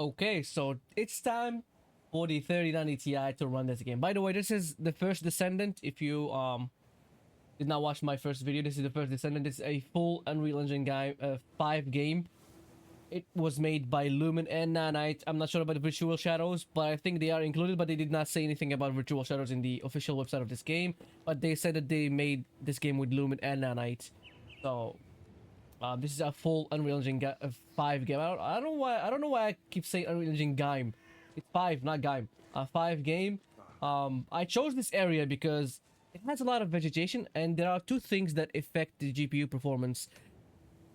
Okay, so it's time for the 3090 Ti to run this game. By the way, this is the first Descendant. If you did not watch my first video, this is the first Descendant. It's a full Unreal Engine game, 5 game. It was made by Lumen and Nanite. I'm not sure about the virtual shadows, but I think they are included, but they did not say anything about virtual shadows in the official website of this game. But they said that they made this game with Lumen and Nanite. So this is a full Unreal Engine 5 game. I don't know why I keep saying Unreal Engine game. It's 5, not game. 5 game. I chose this area because it has a lot of vegetation, and there are two things that affect the GPU performance.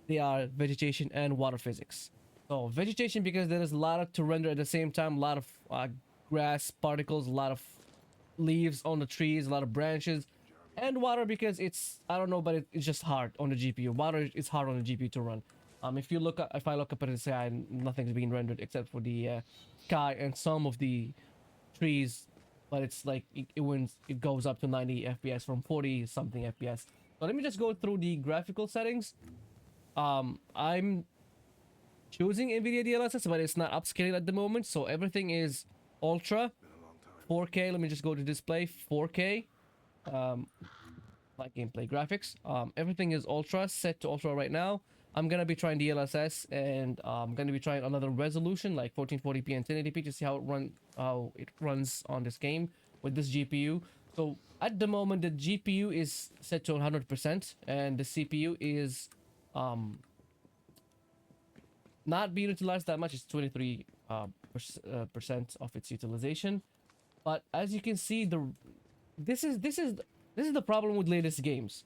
They are vegetation and water physics. So vegetation because there is a lot to render at the same time, a lot of grass particles, a lot of leaves on the trees, a lot of branches, and water because it's, I don't know, but it's just hard on the GPU. Water is hard on the GPU to run. If I look up at the sky, nothing's being rendered except for the sky and some of the trees, but it's like it goes up to 90 FPS from 40 something FPS. So let me just go through the graphical settings. I'm choosing NVIDIA DLSS, but it's not upscaling at the moment, so everything is ultra 4K. Let me just go to display 4K. Like gameplay graphics. Everything is ultra, set to ultra right now. I'm gonna be trying DLSS, and I'm gonna be trying another resolution like 1440p and 1080p to see how it runs on this game with this GPU. So at the moment the GPU is set to 100% and the CPU is not being utilized that much. It's 23 percent of its utilization. But as you can see, this is the problem with latest games.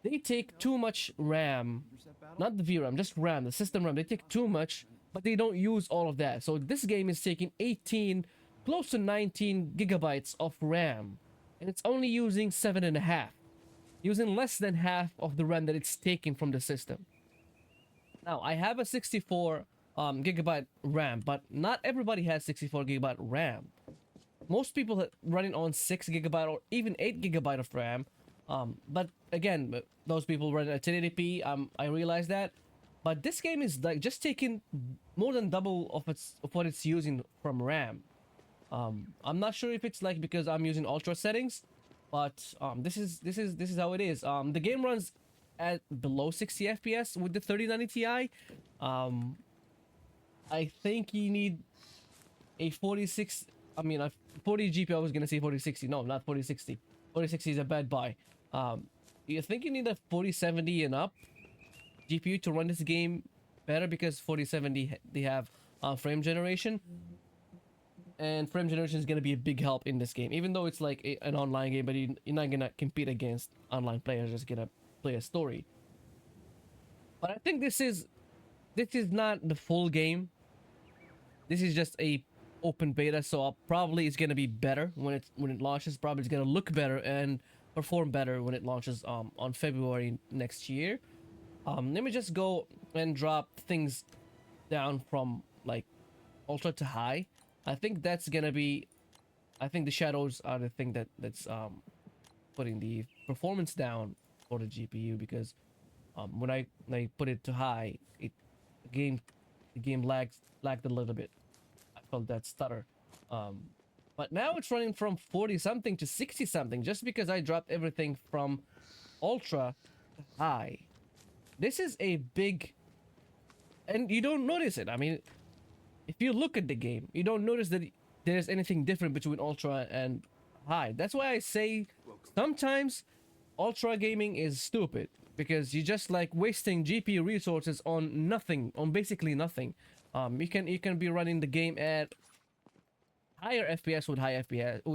They take too much RAM, not the VRAM, just RAM, the system RAM. They take too much, but they don't use all of that. So this game is taking 18, close to 19 gigabytes of RAM, and it's only using 7.5, using less than half of the RAM that it's taking from the system. Now I have a 64 gigabyte RAM, but not everybody has 64 gigabyte RAM. Most people running on 6 gigabyte or even 8 gigabyte of RAM. But again, those people run at 1080p. I realize that, but this game is like just taking more than double of what it's using from RAM. I'm not sure if it's like because I'm using ultra settings, but this is how it is. The game runs at below 60 FPS with the 3090 Ti. I think you need a 46. I mean, a 40 GPU. I was gonna say 4060. No, not 4060. 4060 is a bad buy. You think you need a 4070 and up GPU to run this game better because 4070 they have frame generation, and frame generation is gonna be a big help in this game. Even though it's like an online game, but you're not gonna compete against online players. Just gonna play a story. But I think this is not the full game. This is just a open beta, so probably it's gonna be better when it launches. Probably it's gonna look better and perform better when it launches on February next year. Let me just go and drop things down from like ultra to high. I think that's gonna be, I think the shadows are the thing that's putting the performance down for the GPU, because when I put it to high, the game lagged a little bit. I felt that stutter. But now it's running from 40 something to 60 something just because I dropped everything from ultra to high. This is a big, and you don't notice it. I mean, if you look at the game, you don't notice that there's anything different between ultra and high. That's why I say sometimes ultra gaming is stupid, because you're just like wasting GPU resources on nothing, on basically nothing. You can be running the game at higher FPS with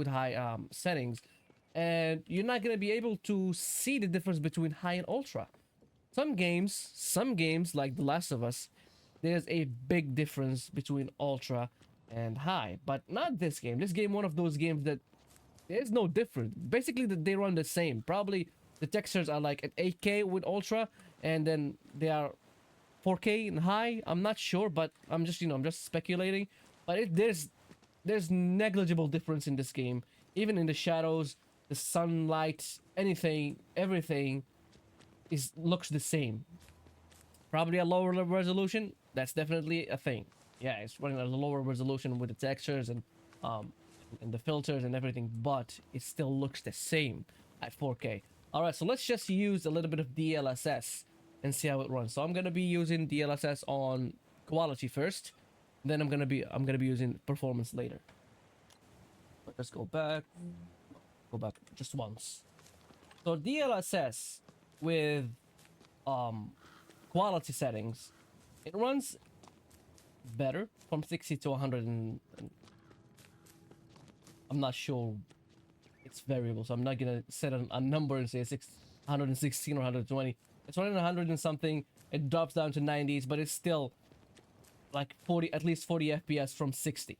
high settings, and you're not gonna be able to see the difference between high and ultra. Some games like The Last of Us, there's a big difference between ultra and high, but not this game. This game, one of those games that there's no difference. Basically, they run the same. Probably the textures are like at 8K with ultra, and then they are 4K and high. I'm not sure, but I'm just speculating. But there's negligible difference in this game. Even in the shadows, the sunlight, everything looks the same. Probably a lower resolution. That's definitely a thing. yeah, it's running at a lower resolution with the textures um and the filters and everything, but it still looks the same at 4K. All right, so let's just use a little bit of DLSS and see how it runs. So I'm gonna be using DLSS on quality first, then I'm gonna be using performance later. Let's go back just once. So DLSS with quality settings, it runs better from 60 to 100 and I'm not sure, it's variable, so I'm not gonna set a number and say 116 or 120. It's running 100 and something. It drops down to 90s, but it's still like 40, at least 40 FPS from 60.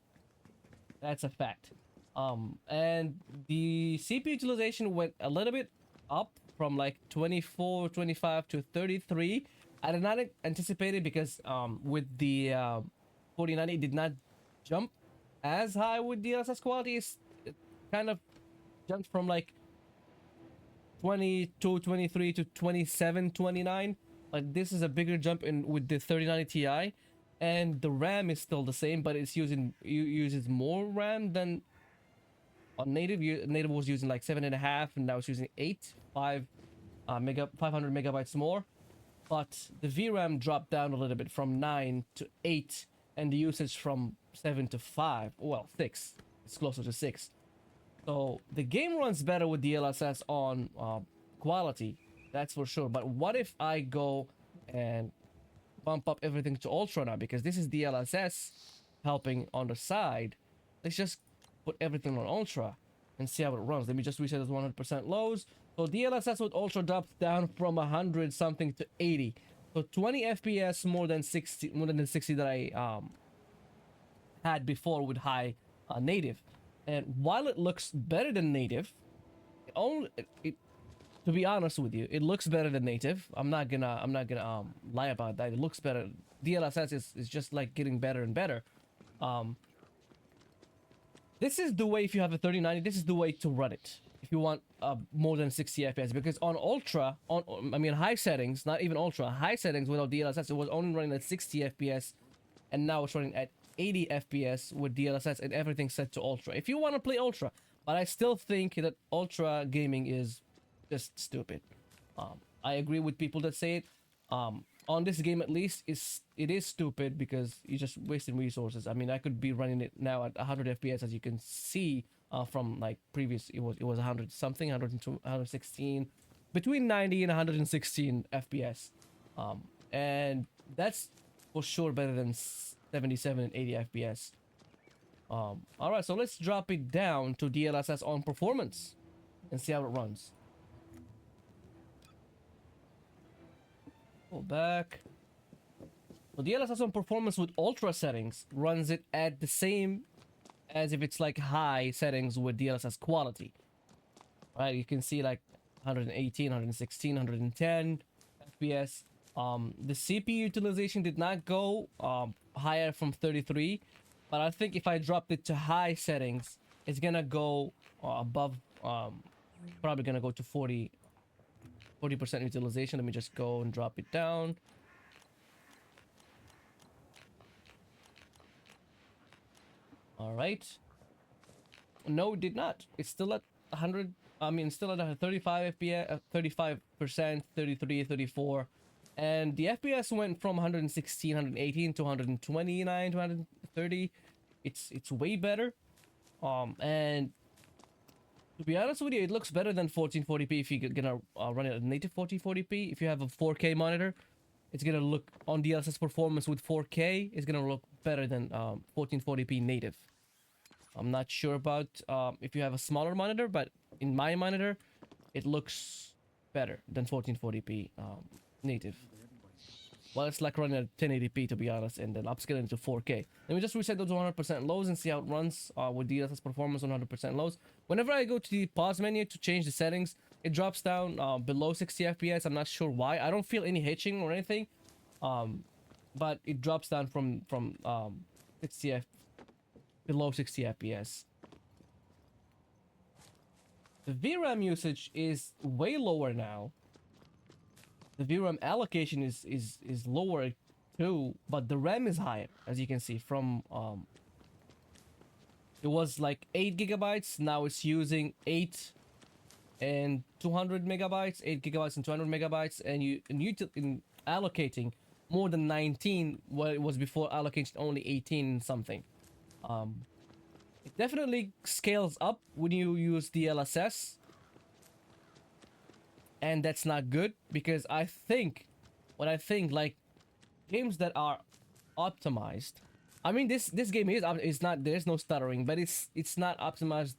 That's a fact. And the CPU utilization went a little bit up from like 24, 25 to 33. I did not anticipate it because with the 4090 it did not jump as high with DLSS quality. It kind of jumped from like 22, 23 to 27, 29. Like this is a bigger jump in with the 3090 Ti, and the RAM is still the same, but it's uses more RAM than on native. Native was using like 7.5, and now it's using 500 megabytes more. But the VRAM dropped down a little bit from 9 to 8, and the usage from 7 to 5. Well, 6. It's closer to 6. So the game runs better with DLSS on quality, that's for sure. But what if I go and bump up everything to ultra now, because this is DLSS helping on the side? Let's just put everything on ultra and see how it runs. Let me just reset it to 100% lows. So DLSS with ultra drops down from 100 something to 80. So 20 FPS more than the 60 that I had before with high native. And while it looks better than native, to be honest with you, it looks better than native. I'm not gonna lie about that. It looks better. DLSS is just like getting better and better. This is the way, if you have a 3090, this is the way to run it if you want more than 60 FPS, because on ultra, I mean high settings, not even ultra, high settings without DLSS, it was only running at 60 FPS, and now it's running at 80 FPS with DLSS and everything set to ultra. If you want to play ultra, but I still think that ultra gaming is just stupid. I agree with people that say it. On this game at least, it is stupid because you're just wasting resources. I mean, I could be running it now at 100 FPS, as you can see from like previous. It was 100 something, 102, 116, between 90 and 116 FPS, and that's for sure better than 77 and 80 FPS. All right, so let's drop it down to DLSS on performance and see how it runs. Go back. So DLSS on performance with ultra settings runs it at the same as if it's like high settings with DLSS quality. Right, you can see like 118, 116, 110 FPS. The CPU utilization did not go higher from 33, but I think if I dropped it to high settings, it's gonna go above, probably gonna go to 40% utilization. Let me just go and drop it down. All right. No, it did not. It's still at 100. I mean, still at 35 FPS, 35%, 33, 34. And the FPS went from 116, 118 to 129, 230. It's way better. And to be honest with you, it looks better than 1440p if you're gonna run it at native 1440p. If you have a 4K monitor, it's gonna look on DLSS performance with 4K. It's gonna look better than 1440p native. I'm not sure about if you have a smaller monitor, but in my monitor, it looks better than 1440p native. Well, it's like running at 1080p to be honest, and then upscaling to 4K. Let me just reset those to 100% lows and see how it runs with DLSS performance on 100% lows. Whenever I go to the pause menu to change the settings, it drops down below 60 FPS. I'm not sure why. I don't feel any hitching or anything, but it drops down from below 60 FPS. The VRAM usage is way lower now. The VRAM allocation is lower too, but the RAM is higher, as you can see from it was like 8 gigabytes. Now it's using 8 and 200 megabytes, 8 gigabytes and 200 megabytes, and in allocating more than 19, where it was before allocation only 18 and something. It definitely scales up when you use DLSS, and that's not good, because I think like games that are optimized, I mean this game is not, there's no stuttering, but it's not optimized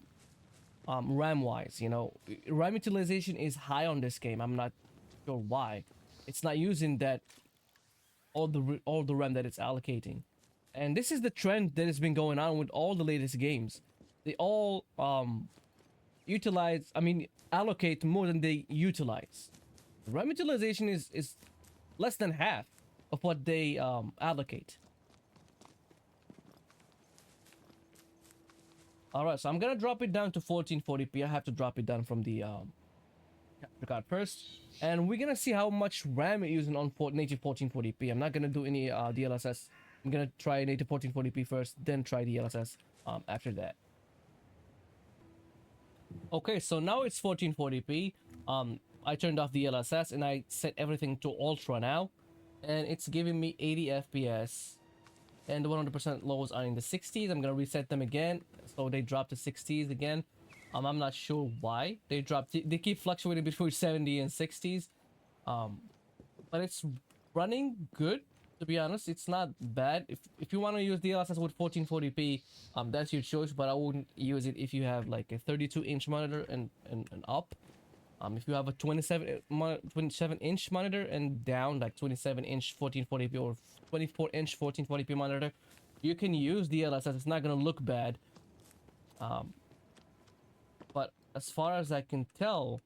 RAM wise, you know. RAM utilization is high on this game. I'm not sure why it's not using that all the RAM that it's allocating. And this is the trend that has been going on with all the latest games. They all allocate more than they utilize. RAM utilization is less than half of what they allocate. Alright, so I'm gonna drop it down to 1440p. I have to drop it down from the capture card first. And we're gonna see how much RAM it using on native 1440p. I'm not gonna do any DLSS. I'm gonna try native 1440p first, then try DLSS after that. Okay, so now it's 1440p. I turned off the DLSS and I set everything to ultra now, and it's giving me 80 FPS, and the 100% lows are in the 60s. I'm gonna reset them again, so they drop to 60s again. I'm not sure why they dropped. They keep fluctuating between 70 and 60s, but it's running good. To be honest, it's not bad. If you want to use DLSS with 1440p, that's your choice, but I wouldn't use it if you have like a 32-inch monitor and up. If you have a 27-inch monitor and down, like 27-inch 1440p or 24-inch 1440p monitor, you can use DLSS. It's not gonna look bad. But as far as I can tell,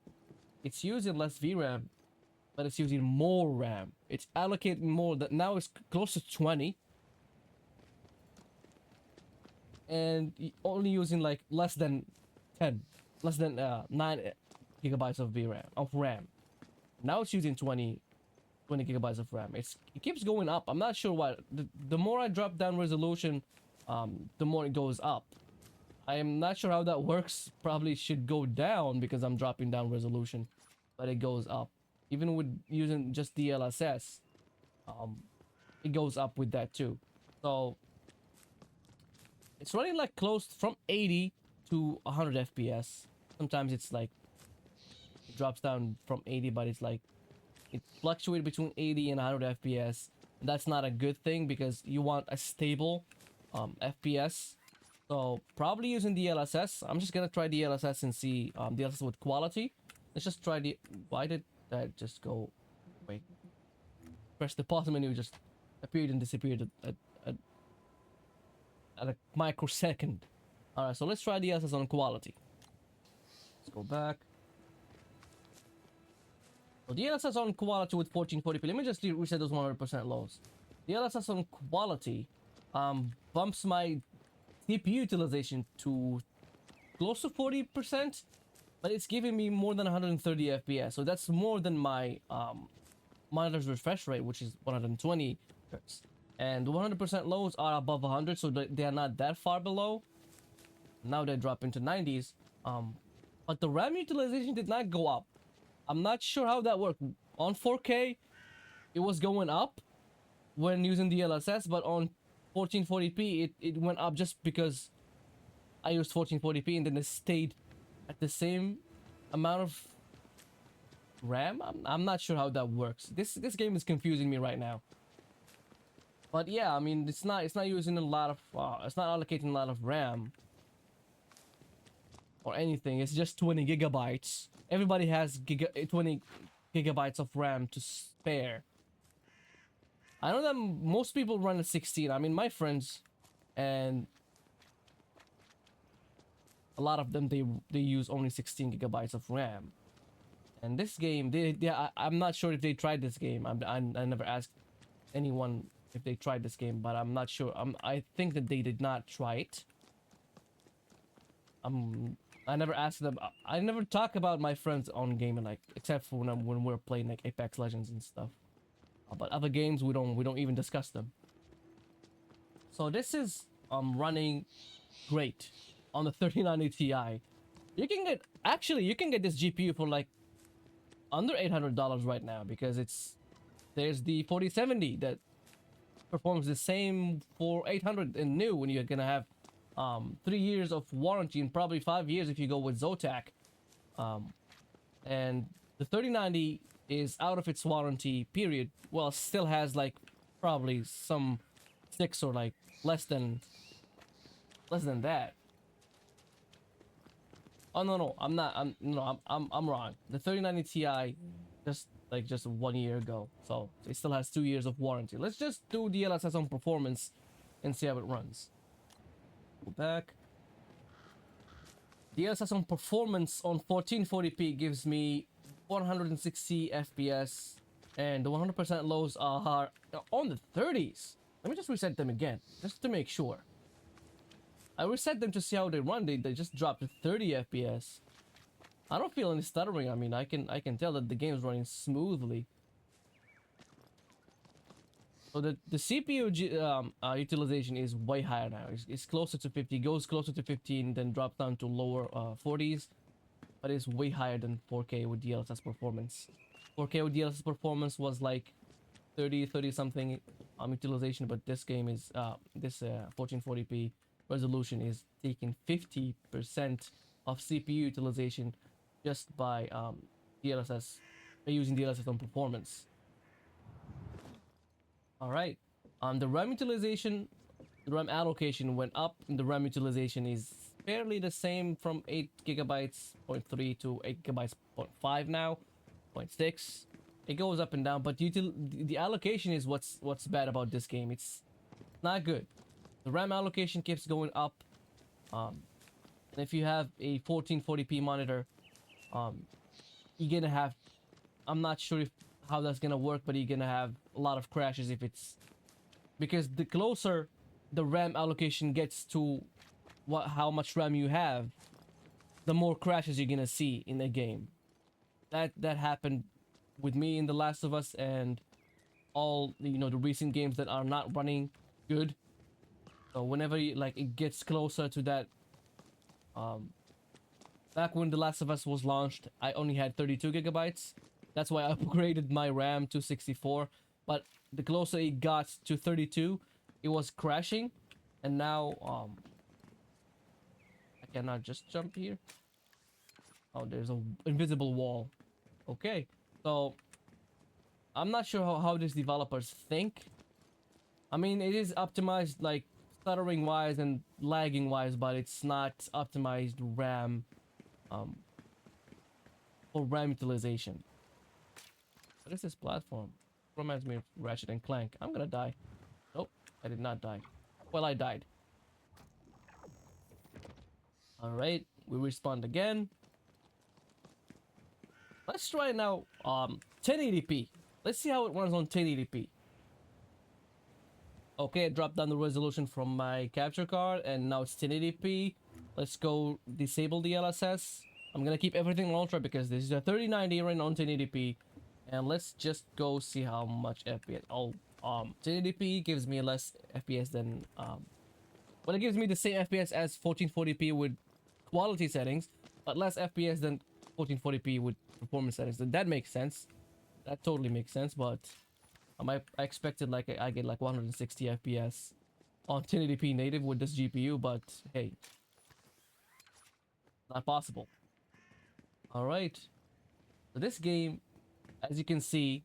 it's using less VRAM, but it's using more RAM. It's allocating more. That now it's close to 20, and only using like less than 9 gigabytes of RAM. Now it's using 20 gigabytes of RAM. It keeps going up. I'm not sure why. The more I drop down resolution, the more it goes up. I am not sure how that works. Probably should go down because I'm dropping down resolution, but it goes up. Even with using just DLSS, it goes up with that too. So it's running like close from 80 to 100 FPS. Sometimes it's like it drops down from 80, but it's like it fluctuates between 80 and 100 FPS. That's not a good thing because you want a stable FPS. So probably using DLSS. I'm just gonna try DLSS and see DLSS with quality. Let's just try the. Why did that just go? Wait. Press the pause menu, just appeared and disappeared at a microsecond. All right, so let's try DLSS on quality. Let's go back. So DLSS on quality with 1440p. Let me just reset those 100% lows. DLSS on quality bumps my CPU utilization to close to 40%, but it's giving me more than 130 FPS. So that's more than my monitor's refresh rate, which is 120 Hz. And the 100% lows are above 100, so they are not that far below. Now they drop into 90s. But the RAM utilization did not go up. I'm not sure how that worked. On 4K, it was going up when using DLSS, but on 1440p, it went up just because I used 1440p and then it stayed at the same amount of RAM. I'm not sure how that works. This game is confusing me right now. But yeah, I mean, it's not using a lot of it's not allocating a lot of RAM or anything. It's just 20 gigabytes. Everybody has 20 gigabytes of RAM to spare. I know that most people run a 16. I mean, my friends and a lot of them, they use only 16 gigabytes of RAM. And this game, I'm not sure if they tried this game. I never asked anyone if they tried this game, but I'm not sure. I think that they did not try it. I never asked them. I never talk about my friends on gaming, like, except for when we're playing like Apex Legends and stuff. But other games we don't even discuss them. So this is running great on the 3090 Ti. You can get this GPU for like under $800 right now, because there's the 4070 that performs the same for 800 and new, when you're gonna have 3 years of warranty and probably 5 years if you go with Zotac. And the 3090 is out of its warranty period. Well, still has like probably some 6 or like less than that. Oh no, I'm not. I'm wrong. The 3090 Ti just 1 year ago, so it still has 2 years of warranty. Let's just do DLSS on performance and see how it runs. Go back. DLSS on performance on 1440p gives me 160 FPS, and the 100% lows are on the 30s. Let me just reset them again, just to make sure. I reset them to see how they run. They just dropped to 30 FPS. I don't feel any stuttering. I mean, I can tell that the game is running smoothly. So the CPU utilization is way higher now. It's closer to 50, goes closer to 15, then drops down to lower 40s, but it's way higher than 4K with DLSS performance. 4K with DLSS performance was like 30 something utilization, but this game is 1440p resolution is taking 50% of CPU utilization just by using DLSS on performance. All right, the RAM utilization, the RAM allocation went up, and the RAM utilization is fairly the same from 8 gigabytes 0.3 to 8 gigabytes 0.5 now, 0.6. It goes up and down, but the allocation is what's bad about this game. It's not good. The RAM allocation keeps going up. And if you have a 1440p monitor, you're gonna have, I'm not sure how that's gonna work, but you're gonna have a lot of crashes because the closer the RAM allocation gets to how much RAM you have, the more crashes you're gonna see in the game. That happened with me in The Last of Us and all the recent games that are not running good. So whenever it gets closer to that, back when The Last of Us was launched, I only had 32 gigabytes. That's why I upgraded my RAM to 64. But the closer it got to 32, it was crashing. And now, I cannot just jump here. Oh, there's an invisible wall. Okay, so I'm not sure how these developers think. I mean, it is optimized like stuttering wise and lagging wise, but it's not optimized RAM for RAM utilization. What is this platform? Reminds me of Ratchet and Clank. I'm gonna die. Nope, I did not die. Well, I died. Alright, we respawned again. Let's try now 1080p. Let's see how it runs on 1080p. Okay, I dropped down the resolution from my capture card and now it's 1080p. Let's go disable the DLSS. I'm gonna keep everything on ultra because this is a 3090 running on 1080p. And let's just go see how much FPS. Oh, 1080p gives me less FPS than well, it gives me the same FPS as 1440p with quality settings, but less FPS than 1440p with performance settings. That makes sense. That totally makes sense, but I expected like I get like 160 FPS on 1080p native with this GPU, but hey, not possible. All right, so this game, as you can see,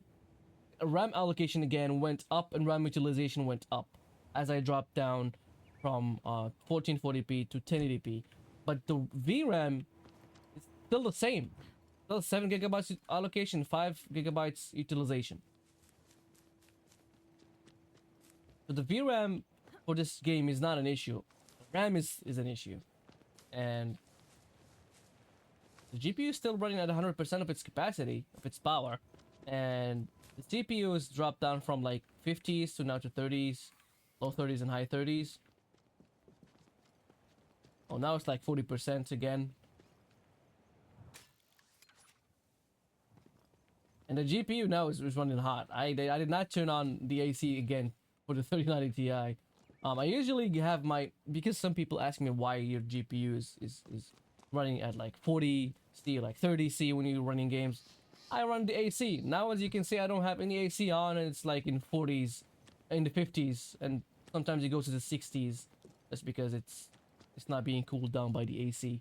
RAM allocation again went up and RAM utilization went up as I dropped down from 1440p to 1080p, but the VRAM is still the same. Still 7 gigabytes allocation, 5 gigabytes utilization. So the VRAM for this game is not an issue. RAM is an issue. And the GPU is still running at 100% of its capacity, of its power. And the CPU has dropped down from like 50s to now to 30s, low 30s and high 30s. Oh, now it's like 40% again. And the GPU now is running hot. I did not turn on the AC again for the 3090 Ti. I usually have my, because some people ask me why your GPU is running at like 40C, like 30C when you're running games. I run the AC. Now as you can see, I don't have any AC on, and it's like in 40s, in the 50s, and sometimes it goes to the 60s. That's because it's not being cooled down by the AC.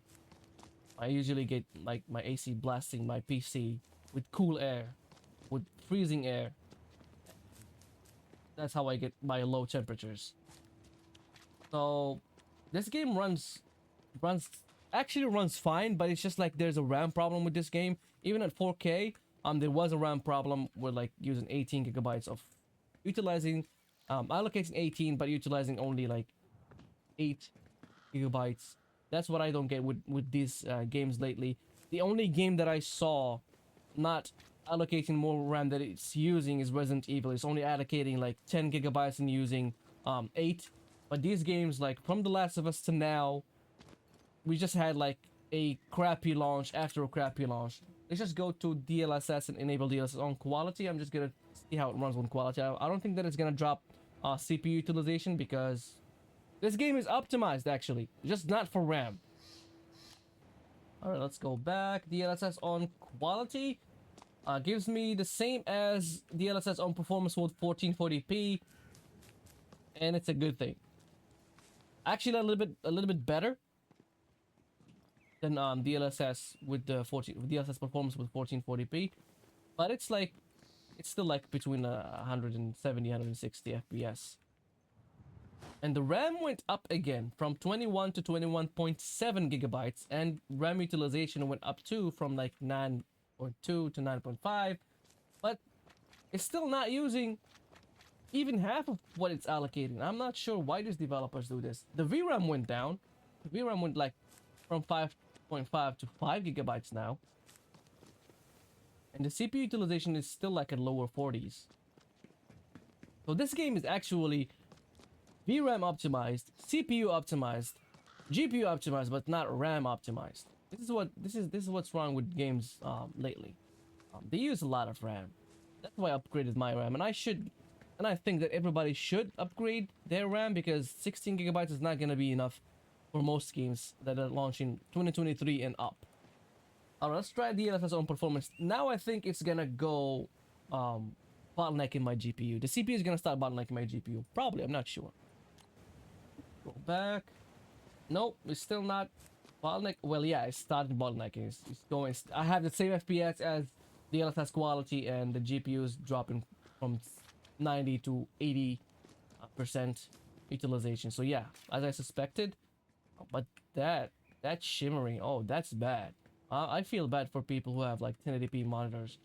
I usually get like my AC blasting my PC with cool air, with freezing air. That's how I get my low temperatures. So this game actually runs fine, but it's just like there's a RAM problem with this game. Even at 4K, there was a RAM problem with like using 18 gigabytes of utilizing, allocating 18, but utilizing only like 8 gigabytes. That's what I don't get with these games lately. The only game that I saw not allocating more RAM that it's using is Resident Evil. It's only allocating like 10 gigabytes and using 8. But these games, like from The Last of Us to now, we just had like a crappy launch after a crappy launch. Let's just go to DLSS and enable DLSS on quality. I'm just gonna see how it runs on quality. I don't think that it's gonna drop CPU utilization because this game is optimized actually, just not for RAM. Alright, let's go back. DLSS on quality gives me the same as DLSS on performance with 1440p, and it's a good thing. Actually, a little bit better than DLSS with the DLSS performance with 1440p, but it's still like between 170 160 FPS. And the RAM went up again from 21 to 21.7 gigabytes, and RAM utilization went up too from like 9.2 to 9.5, but it's still not using even half of what it's allocating. I'm not sure why these developers do this. The VRAM went down. The VRAM went like from 5.5 to 5 gigabytes now. And the CPU utilization is still like at lower 40s. So this game is actually VRAM optimized, CPU optimized, GPU optimized, but not RAM optimized. This is what's wrong with games lately. They use a lot of RAM. That's why I upgraded my RAM, and I think that everybody should upgrade their RAM because 16 gigabytes is not gonna be enough for most games that are launching 2023 and up. Alright, let's try DLSS on performance. Now I think it's gonna go bottlenecking my GPU. The CPU is gonna start bottlenecking my GPU. Probably, I'm not sure. Go back. Nope, it's still not bottleneck. Well, yeah, it started bottlenecking. It's going. I have the same FPS as DLSS quality, and the GPU is dropping from 90 to 80% utilization. So yeah, as I suspected. But that shimmering, oh, that's bad. I feel bad for people who have like 1080p monitors.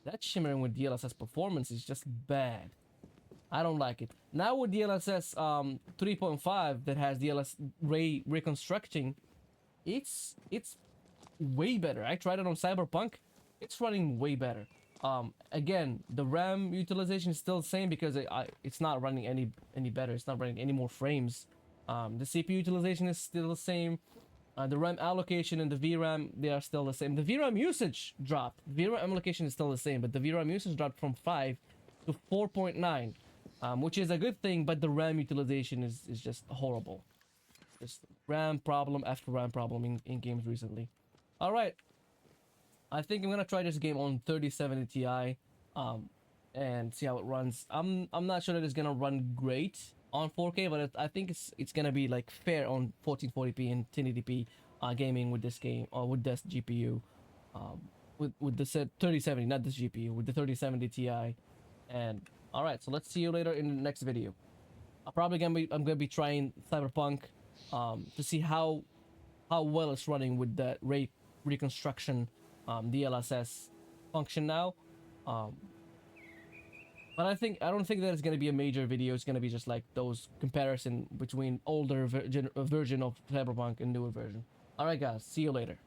That shimmering with DLSS performance is just bad. I don't like it. Now with DLSS 3.5 that has DLSS ray reconstructing, it's way better. I tried it on Cyberpunk. It's running way better. Again, the RAM utilization is still the same because it's not running any better. It's not running any more frames. The CPU utilization is still the same. The RAM allocation and the VRAM, they are still the same. The VRAM usage dropped. VRAM allocation is still the same, but the VRAM usage dropped from 5 to 4.9, which is a good thing, but the RAM utilization is just horrible. Just RAM problem after RAM problem in games recently. Alright. I think I'm gonna try this game on 3070 Ti and see how it runs. I'm not sure that it's gonna run great on 4K, but I think it's gonna be like fair on 1440p and 1080p gaming with this game or with this GPU, with the 3070, not this GPU, with the 3070 Ti. And all right, so let's see you later in the next video. I'm gonna be trying Cyberpunk to see how well it's running with that ray reconstruction DLSS function now. But I don't think that it's gonna be a major video. It's gonna be just like those comparison between older version of Cyberpunk and newer version. Alright guys, see you later.